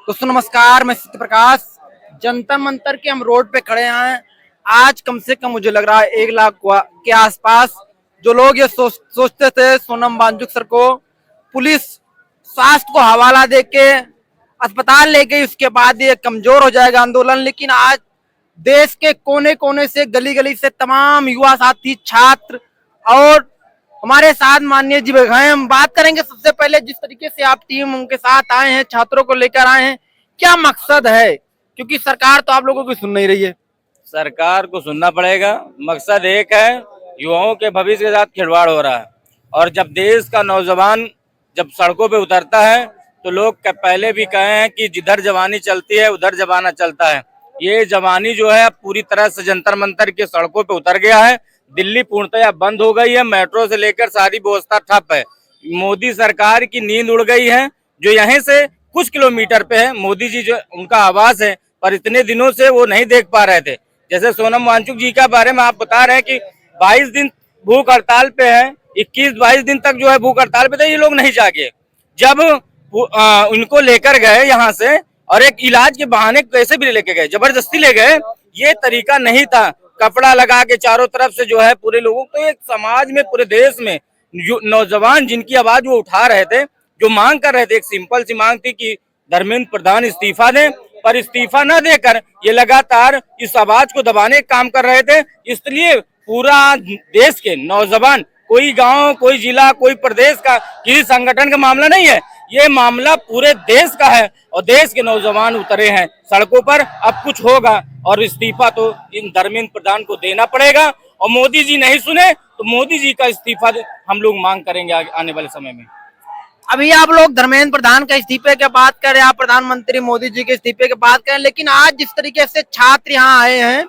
दोस्तों नमस्कार, मैं सत्य प्रकाश। जंतर मंतर के हम रोड पे खड़े हैं। आज कम से कम मुझे लग रहा है 1 लाख के आसपास जो लोग ये सोचते थे सोनम वांगचुक सर को पुलिस स्वास्थ्य को हवाला देके अस्पताल ले गई, उसके बाद ये कमजोर हो जाएगा आंदोलन। लेकिन आज देश के कोने कोने से, गली गली से तमाम युवा साथी, छात्र और हमारे साथ माननीय जी बैठे हैं। हम बात करेंगे सबसे पहले जिस तरीके से आप टीम उनके साथ आए हैं, छात्रों को लेकर आए हैं, क्या मकसद है? क्योंकि सरकार तो आप लोगों की सुन नहीं रही है। सरकार को सुनना पड़ेगा। मकसद एक है, युवाओं के भविष्य के साथ खिलवाड़ हो रहा है। और जब देश का नौजवान जब सड़कों पे उतरता है तो लोग पहले भी कहे हैं कि जिधर जवानी चलती है उधर जमाना चलता है। ये जवानी जो है पूरी तरह से जंतर मंतर के सड़कों पे उतर गया है। दिल्ली पूर्णतया बंद हो गई है, मेट्रो से लेकर सारी व्यवस्था ठप है। मोदी सरकार की नींद उड़ गई है। जो यहीं से कुछ किलोमीटर पे है मोदी जी, जो उनका आवास है, पर इतने दिनों से वो नहीं देख पा रहे थे। जैसे सोनम वांगचुक जी का बारे में आप बता रहे हैं कि 22 दिन भूख हड़ताल पे है, 21-22 दिन तक जो है भूख हड़ताल पे थे, ये लोग नहीं जागे। जब उनको लेकर गए यहाँ से और एक इलाज के बहाने कैसे भी लेके गए, जबरदस्ती ले गए, ये तरीका नहीं था। कपड़ा लगा के चारों तरफ से जो है पूरे लोगों को, तो एक समाज में, पूरे देश में नौजवान जिनकी आवाज वो उठा रहे थे, जो मांग कर रहे थे, एक सिंपल सी मांग थी कि धर्मेंद्र प्रधान इस्तीफा दें, पर इस्तीफा न देकर ये लगातार इस आवाज को दबाने का काम कर रहे थे। इसलिए पूरा देश के नौजवान, कोई गांव, कोई जिला, कोई प्रदेश का, किसी संगठन का मामला नहीं है, ये मामला पूरे देश का है और देश के नौजवान उतरे हैं सड़कों पर। अब कुछ होगा और इस्तीफा तो इन धर्मेंद्र प्रधान को देना पड़ेगा। और मोदी जी नहीं सुने तो मोदी जी का इस्तीफा हम लोग मांग करेंगे आने वाले समय में। अभी आप लोग धर्मेंद्र प्रधान के इस्तीफे की बात करें, आप प्रधानमंत्री मोदी जी के इस्तीफे की बात करें, लेकिन आज जिस तरीके से छात्र यहाँ आए हैं,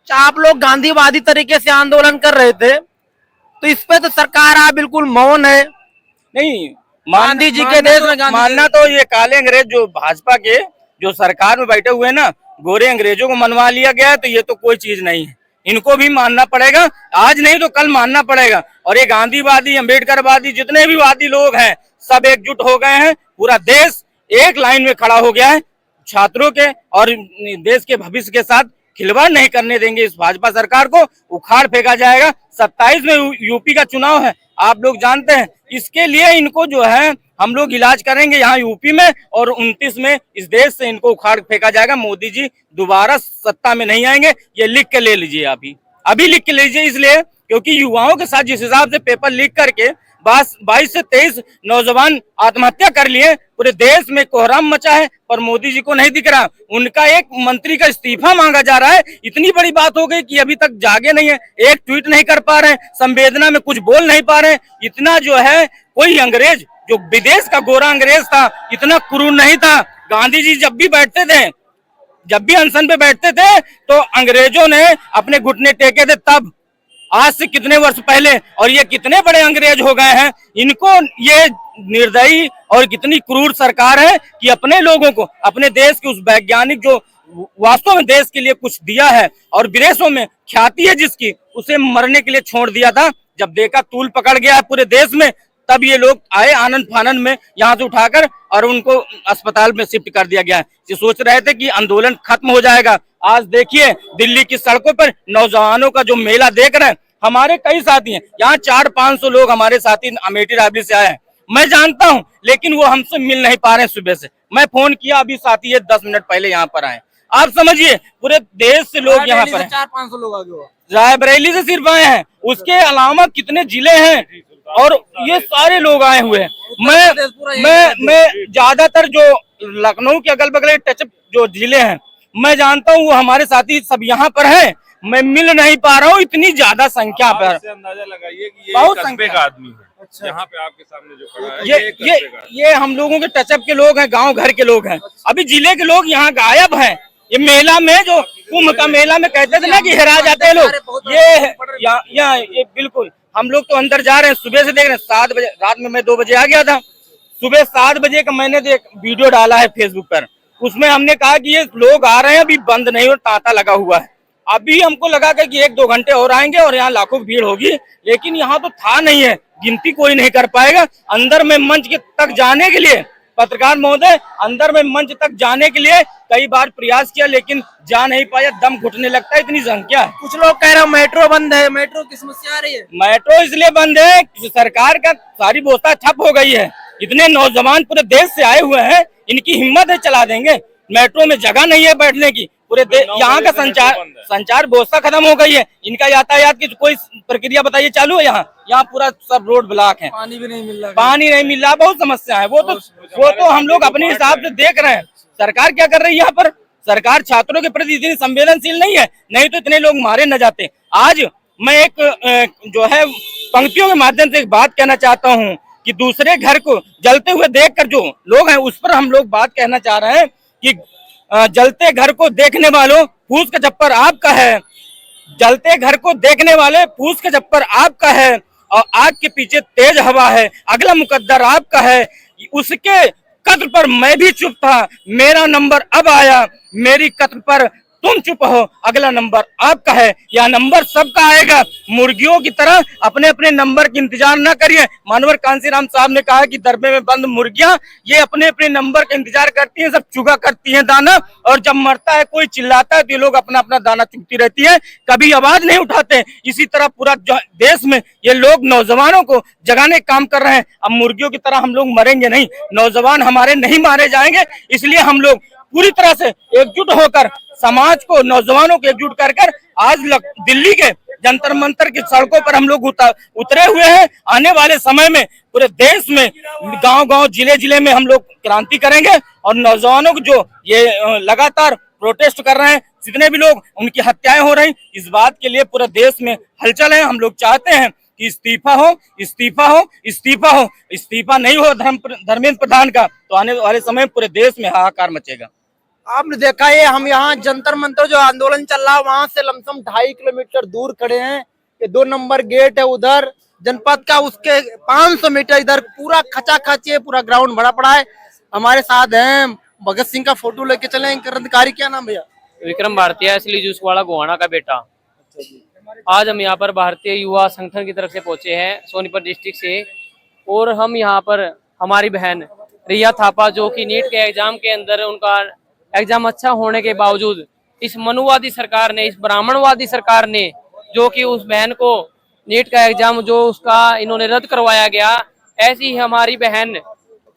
आप लोग गांधीवादी तरीके से आंदोलन कर रहे थे, तो इस पे तो सरकार आप बिल्कुल मौन है। नहीं, गांधी जी के देश में मानना तो ये काले अंग्रेज जो भाजपा के जो सरकार में बैठे हुए ना, गोरे अंग्रेजों को मनवा लिया गया है, तो ये तो कोई चीज नहीं है। इनको भी मानना पड़ेगा, आज नहीं तो कल मानना पड़ेगा। और ये गांधीवादी, अम्बेडकरवादी, जितने भी वादी लोग हैं, सब एकजुट हो गए हैं। पूरा देश एक लाइन में खड़ा हो गया है छात्रों के और देश के भविष्य के साथ खिलवाड़ नहीं करने देंगे। इस भाजपा सरकार को उखाड़ फेंका जाएगा। 27 में यूपी का चुनाव है, आप लोग जानते हैं। इसके लिए इनको जो है हम लोग इलाज करेंगे यहाँ यूपी में, और 29 में इस देश से इनको उखाड़ फेंका जाएगा। मोदी जी दोबारा सत्ता में नहीं आएंगे, ये लिख के ले लीजिए। अभी लिख के लीजिए, इसलिए क्योंकि युवाओं के साथ जिस हिसाब से पेपर लीक करके 22 से 23 नौजवान आत्महत्या कर लिए, पूरे देश में कोहराम मचा है, पर मोदी जी को नहीं दिख रहा। उनका एक मंत्री का इस्तीफा मांगा जा रहा है। इतनी बड़ी बात हो गई कि अभी तक जागे नहीं है, एक ट्वीट नहीं कर पा रहे हैं, संवेदना में कुछ बोल नहीं पा रहे हैं। इतना जो है, कोई अंग्रेज जो विदेश का गोरा अंग्रेज था, इतना क्रूर नहीं था। गांधी जी जब भी बैठते थे, जब भी अनशन पे बैठते थे, तो अंग्रेजों ने अपने घुटने टेके थे तब, आज से कितने वर्ष पहले। और ये कितने बड़े अंग्रेज हो गए हैं। इनको ये निर्दयी और कितनी क्रूर सरकार है कि अपने लोगों को, अपने देश के उस वैज्ञानिक जो वास्तव में देश के लिए कुछ दिया है और विदेशों में ख्याति है जिसकी, उसे मरने के लिए छोड़ दिया था। जब देखा तूल पकड़ गया है पूरे देश में, तब ये लोग आए आनंद फानंद में यहाँ से उठाकर और उनको अस्पताल में शिफ्ट कर दिया गया है। ये सोच रहे थे कि आंदोलन खत्म हो जाएगा। आज देखिए दिल्ली की सड़कों पर नौजवानों का जो मेला देख रहे हैं। हमारे कई साथी हैं यहाँ, 400-500 लोग हमारे साथी अमेठी रायबरेली से आए हैं। मैं जानता हूं, लेकिन वो हमसे मिल नहीं पा रहे हैं। सुबह से मैं फोन किया, अभी साथी है 10 मिनट पहले यहाँ पर आए। आप समझिए पूरे देश से लोग यहाँ पर 400-500 लोग आगे हुआ। रायबरेली से सिर्फ आए हैं, उसके अलावा कितने जिले हैं और ये सारे लोग आए हुए हैं। मैं ज्यादातर जो लखनऊ के अगल बगल टचअप जो जिले हैं, मैं जानता हूँ वो हमारे साथी सब यहाँ पर हैं। मैं मिल नहीं पा रहा हूँ, इतनी ज्यादा संख्या पर। अंदाजा लगाइए कि ये बहुत कस्बे का आदमी है। अच्छा। यहाँ पे आपके सामने जो खड़ा है, ये हम लोगों के टचअप के लोग हैं, गांव घर के लोग हैं। अभी जिले के लोग यहाँ गायब हैं। ये मेला में, जो कुंभ का मेला में कहते थे ना कि हेरा जाते हैं लोग, ये बिल्कुल हम लोग तो अंदर जा रहे हैं। सुबह से देख रहे हैं, 7 बजे, रात में मैं 2 बजे आ गया था। सुबह 7 बजे का मैंने वीडियो डाला है फेसबुक पर, उसमें हमने कहा कि ये लोग आ रहे हैं, अभी बंद नहीं, और तांता लगा हुआ है। अभी हमको लगा कि 1-2 घंटे और आएंगे और यहाँ लाखों भीड़ होगी, लेकिन यहाँ तो था नहीं है, गिनती कोई नहीं कर पाएगा। अंदर में मंच के तक जाने के लिए पत्रकार महोदय अंदर में मंच तक जाने के लिए कई बार प्रयास किया, लेकिन जा नहीं पाया, दम घुटने लगता है, इतनी संख्या है। कुछ लोग कह रहे हैं मेट्रो बंद है, मेट्रो की समस्या आ रही है। मेट्रो इसलिए बंद है कि सरकार का सारी व्यवस्था ठप हो गई है। इतने नौजवान पूरे देश से आए हुए हैं, इनकी हिम्मत है चला देंगे। मेट्रो में जगह नहीं है बैठने की, पूरे यहाँ का संचार व्यवस्था खत्म हो गई है। इनका यातायात की कोई प्रक्रिया बताइए चालू है? यहाँ पूरा सब रोड ब्लॉक है, पानी भी नहीं मिल रहा, बहुत समस्या है। वो तो हम लोग अपने हिसाब से देख रहे हैं। सरकार क्या कर रही है यहाँ पर? सरकार छात्रों के प्रति इतनी संवेदनशील नहीं है, नहीं तो इतने लोग मारे न जाते। आज मैं एक जो है पंक्तियों के माध्यम से एक बात कहना चाहता हूँ कि दूसरे घर को जलते हुए देखकर जो लोग हैं उस पर हम लोग बात कहना चाह रहे हैं कि जलते घर को देखने वालों फूस का छप्पर आपका है, जलते घर को देखने वाले फूस का छप्पर आपका है, और आग के पीछे तेज हवा है, अगला मुकद्दर आपका है। उसके कत्ल पर मैं भी चुप था, मेरा नंबर अब आया, मेरी कत्ल पर तुम चुप हो, अगला नंबर आपका है। यह नंबर सबका आएगा। मुर्गियों की तरह अपने अपने नंबर की इंतजार न करिए। मानवर कांसीराम साहब ने कहा कि दरबे में बंद मुर्गियां ये अपने अपने नंबर का इंतजार करती हैं, सब चुगा करती हैं दाना, और जब मरता है कोई चिल्लाता है तो ये लोग अपना अपना दाना चुगती रहती है, कभी आवाज नहीं उठाते। इसी तरह पूरा देश में ये लोग नौजवानों को जगाने काम कर रहे हैं। अब मुर्गियों की तरह हम लोग मरेंगे नहीं, नौजवान हमारे नहीं मारे जाएंगे। इसलिए हम लोग पूरी तरह से एकजुट होकर समाज को, नौजवानों को एकजुट कर आज दिल्ली के जंतर मंतर की सड़कों पर हम लोग उतरे हुए हैं। आने वाले समय में पूरे देश में गांव-गांव, जिले-जिले में हम लोग क्रांति करेंगे, और नौजवानों को जो ये लगातार प्रोटेस्ट कर रहे हैं, जितने भी लोग उनकी हत्याएं हो रही, इस बात के लिए पूरे देश में हलचल है। हम लोग चाहते हैं कि इस्तीफा हो, इस्तीफा हो, इस्तीफा हो। इस्तीफा नहीं हो धर्मेंद्र प्रधान का तो आने वाले समय पूरे देश में हाहाकार मचेगा। आपने देखा है हम यहाँ जंतर मंतर जो आंदोलन चल रहा है वहां से लमसम 2.5 किलोमीटर दूर खड़े हैं। ये 2 नंबर गेट है उधर जनपद का, उसके 500 मीटर इधर पूरा खचाखच है, पूरा ग्राउंड भरा पड़ा है। हमारे साथ हैं भगत सिंह का फोटो लेके चले क्रांतिकारी, क्या नाम भैया? विक्रम भारतीय, इसलिए जूसवाड़ा गोहाना का बेटा। आज हम यहाँ पर भारतीय युवा संगठन की तरफ से पहुंचे हैं सोनीपत डिस्ट्रिक्ट से, और हम यहाँ पर हमारी बहन रिया थापा जो कि नीट के एग्जाम के अंदर उनका एग्जाम अच्छा होने के बावजूद इस मनुवादी सरकार ने, इस ब्राह्मणवादी सरकार ने, जो कि उस बहन को नीट का एग्जाम जो उसका इन्होंने रद्द करवाया गया, ऐसी ही हमारी बहन,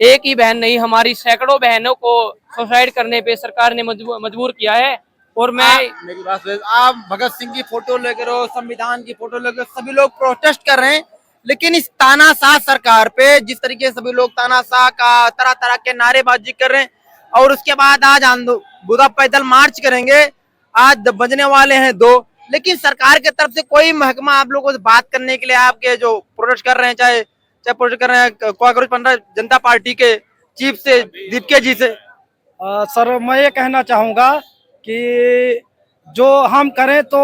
एक ही बहन नहीं, हमारी सैकड़ों बहनों को सुसाइड करने पे सरकार ने मजबूर किया है। और मैं मेरी बात सुनिए, आप भगत सिंह की फोटो लेकर हो, संविधान की फोटो लेकर, सभी लोग प्रोटेस्ट कर रहे हैं, लेकिन इस तानाशाह सरकार पे जिस तरीके से सभी लोग तानाशाह का तरह तरह के नारेबाजी कर रहे हैं, और उसके बाद आज बुरा पैदल मार्च करेंगे, आज बजने वाले हैं 2, लेकिन सरकार की तरफ से कोई महकमा आप लोगों से बात करने के लिए, आपके जो प्रोटेस्ट कर रहे हैं, चाहे प्रोटेस्ट कर रहे हैं कांग्रेस पंजाब जनता पार्टी के चीफ से दीपके जी से? सर मैं ये कहना चाहूँगा कि जो हम करें तो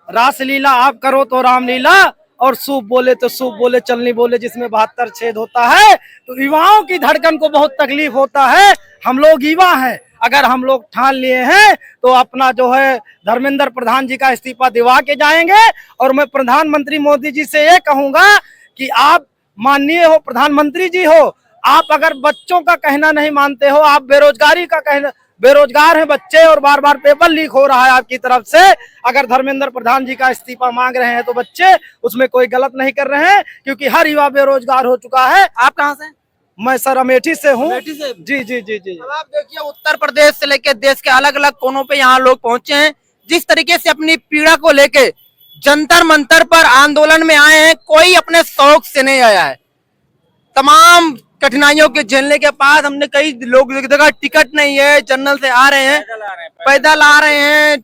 रासलीला, आप करो तो रामलीला, और सूप बोले तो सूप बोले, चलनी बोले जिसमें 72 छेद होता है। तो युवाओं की धड़कन को बहुत तकलीफ होता है। हम लोग युवा हैं, अगर हम लोग ठान लिए हैं तो अपना जो है धर्मेंद्र प्रधान जी का इस्तीफा दिवा के जाएंगे। और मैं प्रधानमंत्री मोदी जी से ये कहूंगा कि आप माननीय हो, प्रधानमंत्री जी हो, आप अगर बच्चों का कहना नहीं मानते हो, आप बेरोजगारी का कहना, बेरोजगार हैं बच्चे और बार बार पेपर लीक हो रहा है आपकी तरफ से, अगर धर्मेंद्र प्रधान जी का इस्तीफा मांग रहे हैं तो बच्चे उसमें कोई गलत नहीं कर रहे हैं, क्योंकि हर युवा बेरोजगार हो चुका है। आप कहाँ से? मैं सर अमेठी से हूँ। अमेठी से? जी जी जी जी। अब आप देखिए उत्तर प्रदेश से लेकर देश के अलग अलग कोनों पे यहाँ लोग पहुंचे हैं, जिस तरीके से अपनी पीड़ा को लेके जंतर मंतर पर आंदोलन में आए हैं, कोई अपने शौक से नहीं आया है। तमाम कठिनाइयों के झेलने के बाद हमने कई लोग देखा टिकट नहीं है, जर्नल से आ रहे हैं, पैदल आ रहे हैं,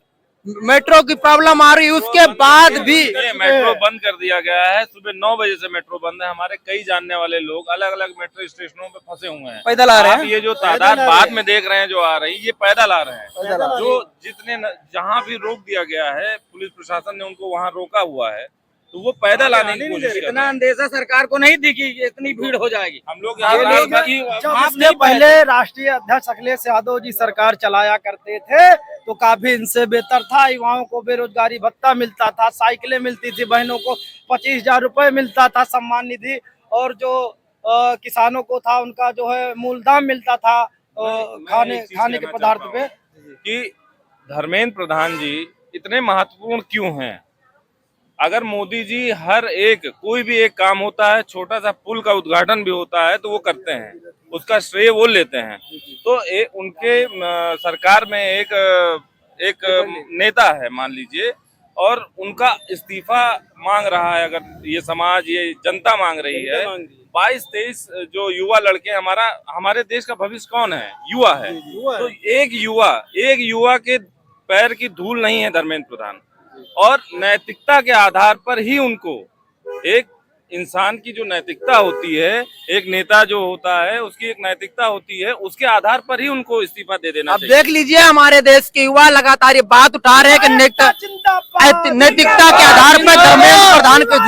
मेट्रो की प्रॉब्लम आ रही है, उसके बाद भी मेट्रो बंद कर दिया गया है। सुबह 9 बजे से मेट्रो बंद है। हमारे कई जानने वाले लोग अलग अलग मेट्रो स्टेशनों पे फंसे हुए हैं, पैदल आ रहे हैं। ये जो तादाद बाद में देख रहे हैं जो आ रही, ये पैदल आ रहे हैं। जो जितने जहाँ भी रोक दिया गया है, पुलिस प्रशासन ने उनको वहाँ रोका हुआ है, तो वो पैदल आने की कोशिश कर रहे हैं। इतना अंदेशा सरकार को नहीं दिखी कि इतनी भीड़ हो जाएगी। हम लोग इससे पहले राष्ट्रीय अध्यक्ष अखिलेश यादव जी सरकार चलाया करते थे तो काफी इनसे बेहतर था। युवाओं को बेरोजगारी भत्ता मिलता था, साइकिलें मिलती थी, बहनों को 25,000 रुपए मिलता था सम्मान निधि, और जो किसानों को था उनका जो है मूल दाम मिलता था खाने एक चीज खाने के कहना पदार्थ चाहता पे। हूं कि धर्मेंद्र प्रधान जी इतने महत्वपूर्ण क्यों हैं? अगर मोदी जी हर एक कोई भी एक काम होता है, छोटा सा पुल का उद्घाटन भी होता है तो वो करते हैं, उसका श्रेय वो लेते हैं। तो उनके सरकार में एक नेता है मान लीजिए, और उनका इस्तीफा मांग रहा है, अगर ये समाज ये जनता मांग रही है, 22-23 जो युवा लड़के हमारे देश का भविष्य कौन है? युवा है। तो एक युवा के पैर की धूल नहीं है धर्मेंद्र प्रधान, और नैतिकता के आधार पर ही उनको, एक इंसान की जो नैतिकता होती है, एक नेता जो होता है उसकी एक नैतिकता होती है, उसके आधार पर ही उनको इस्तीफा दे देना अब चाहिए। देख लीजिए हमारे देश के युवा लगातार ये बात उठा रहे हैं कि नैतिकता के आधार पर धर्मेंद्र प्रधान को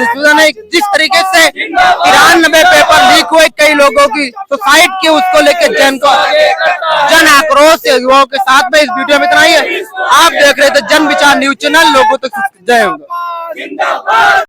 जिस तरीके से 93 पेपर लीक हुए, कई लोगों की सुसाइड की, उसको लेकर जन आक्रोश युवाओं के साथ में। इस वीडियो में इतना ही है। आप देख रहे थे जन विचार न्यूज चैनल। लोगों तक जय होगा।